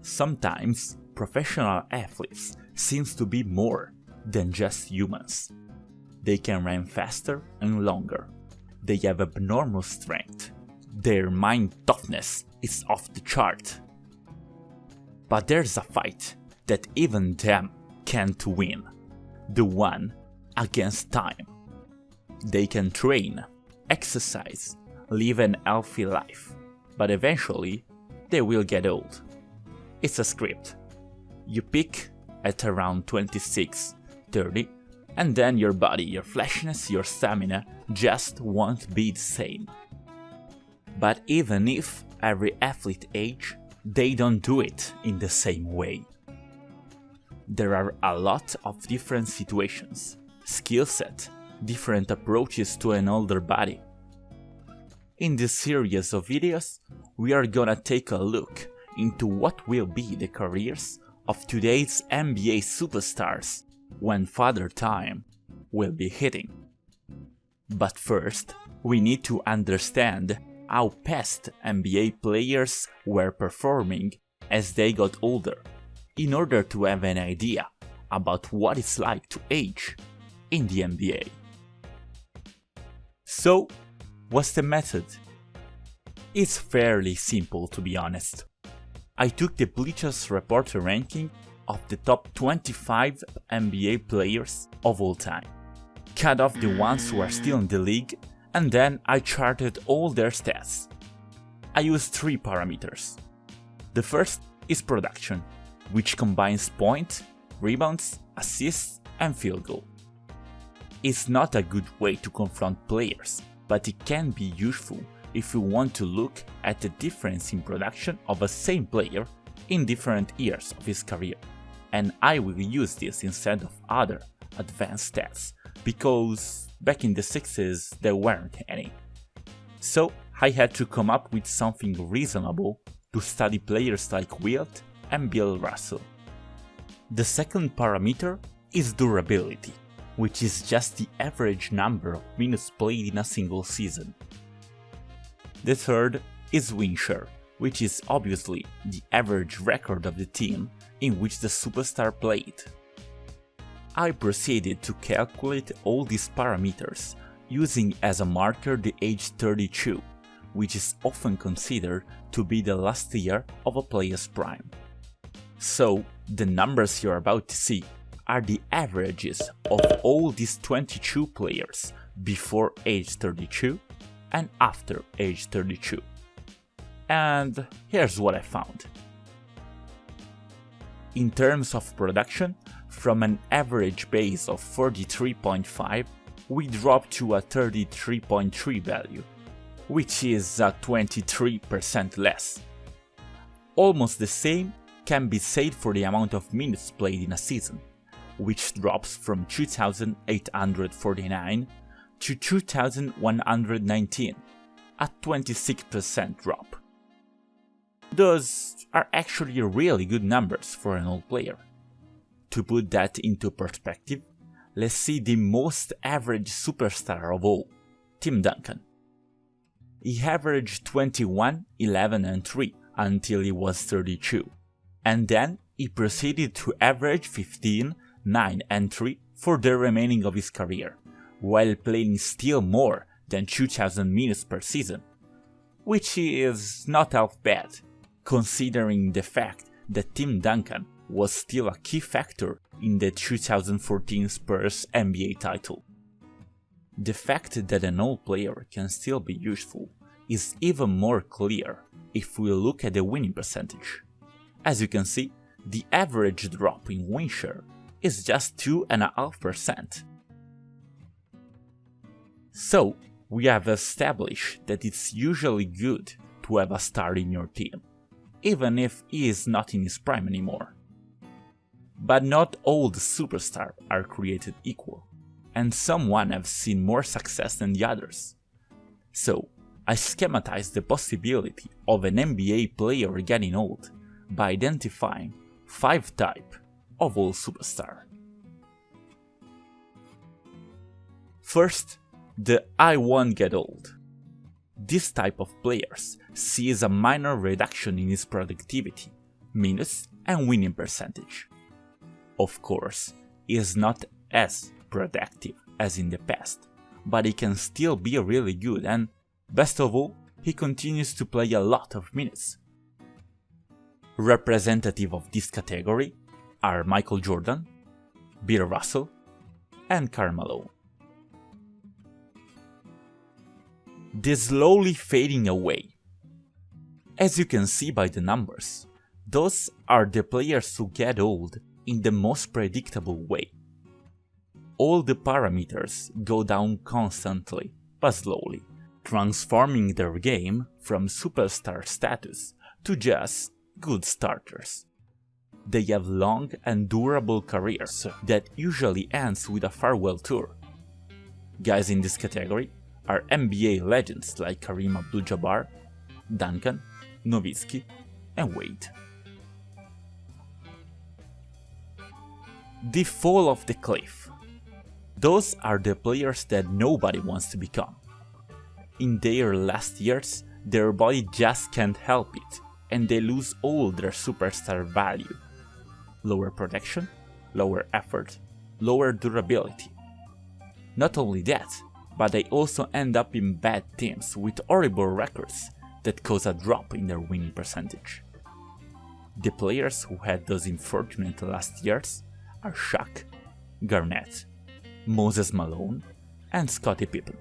Sometimes professional athletes seems to be more than just humans. They can run faster and longer. They have abnormal strength. Their mind toughness is off the chart. But there's a fight that even them can't win. The one against time. They can train, exercise, live an healthy life, but eventually they will get old. It's a script. You peak at around 26, 30, and then your body, your fleshiness, your stamina just won't be the same. But even if every athlete age, they don't do it in the same way. There are a lot of different situations, skill set, different approaches to an older body. In this series of videos, we are gonna take a look into what will be the careers of today's NBA superstars when Father Time will be hitting. But first, we need to understand how past NBA players were performing as they got older, in order to have an idea about what it's like to age in the NBA. So, what's the method? It's fairly simple, to be honest. I took the Bleachers Report ranking of the top 25 NBA players of all time, cut off the ones who are still in the league, and then I charted all their stats. I used 3 parameters. The first is production, which combines point, rebounds, assists, and field goal. It's not a good way to confront players, but it can be useful if you want to look at the difference in production of a same player in different years of his career. And I will use this instead of other advanced stats, because back in the 60s there weren't any. So I had to come up with something reasonable to study players like Wilt and Bill Russell. The second parameter is durability, which is just the average number of minutes played in a single season. The third is win share, which is obviously the average record of the team in which the superstar played. I proceeded to calculate all these parameters using as a marker the age 32, which is often considered to be the last year of a player's prime. So, the numbers you're about to see are the averages of all these 22 players before age 32 and after age 32. And here's what I found. In terms of production, from an average base of 43.5, we dropped to a 33.3 value, which is 23% less. Almost the same can be said for the amount of minutes played in a season, which drops from 2,849 to 2,119, a 26% drop. Those are actually really good numbers for an old player. To put that into perspective, let's see the most average superstar of all, Tim Duncan. He averaged 21, 11 and 3 until he was 32, and then he proceeded to average 15, 9 and 3 for the remaining of his career, while playing still more than 2,000 minutes per season, which is not half bad, considering the fact that Tim Duncan was still a key factor in the 2014 Spurs NBA title. The fact that an old player can still be useful is even more clear if we look at the winning percentage. As you can see, the average drop in win share is just 2.5%. So, we have established that it's usually good to have a star in your team, even if he is not in his prime anymore. But not all the superstars are created equal, and some have seen more success than the others. So, I schematized the possibility of an NBA player getting old by identifying 5 types of all superstars. First, the I won't get old. This type of players sees a minor reduction in his productivity, minutes, and winning percentage. Of course, he is not as productive as in the past, but he can still be really good, and best of all, he continues to play a lot of minutes. Representative of this category are Michael Jordan, Bill Russell, and Karl Malone. They're slowly fading away. As you can see by the numbers, those are the players who get old in the most predictable way. All the parameters go down constantly, but slowly, transforming their game from superstar status to just good starters. They have long and durable careers that usually ends with a farewell tour. Guys in this category are NBA legends like Kareem Abdul-Jabbar, Duncan, Nowitzki, and Wade. The fall of the cliff. Those are the players that nobody wants to become. In their last years, their body just can't help it, and they lose all their superstar value. Lower protection, lower effort, lower durability. Not only that, but they also end up in bad teams with horrible records that cause a drop in their winning percentage. The players who had those unfortunate last years are Shaq, Garnett, Moses Malone, and Scottie Pippen.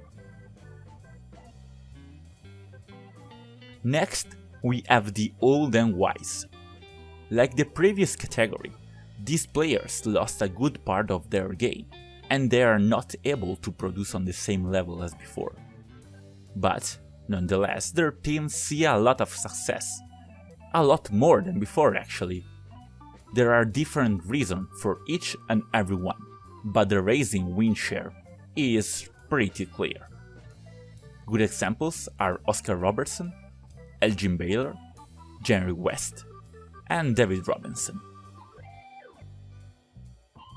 Next, we have the old and wise. Like the previous category, these players lost a good part of their game, and they are not able to produce on the same level as before. But, nonetheless, their teams see a lot of success. A lot more than before, actually. There are different reasons for each and every one, but the raising win share is pretty clear. Good examples are Oscar Robertson, Elgin Baylor, Jerry West, and David Robinson.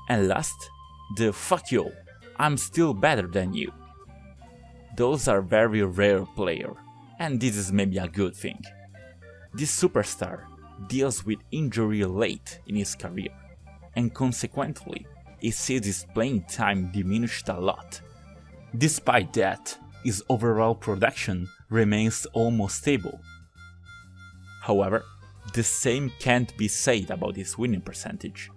And last, the fuck you, I'm still better than you. Those are very rare players, and this is maybe a good thing. This superstar deals with injury late in his career, and consequently, he sees his playing time diminished a lot. Despite that, his overall production remains almost stable. However, the same can't be said about his winning percentage.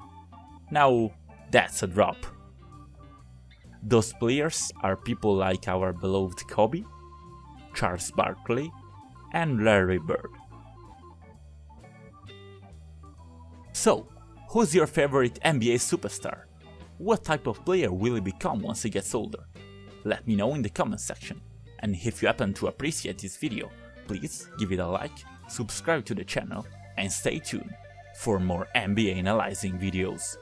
Now, that's a drop. Those players are people like our beloved Kobe, Charles Barkley, and Larry Bird. So, who's your favorite NBA superstar? What type of player will he become once he gets older? Let me know in the comment section. And if you happen to appreciate this video, please give it a like, subscribe to the channel, and stay tuned for more NBA analyzing videos.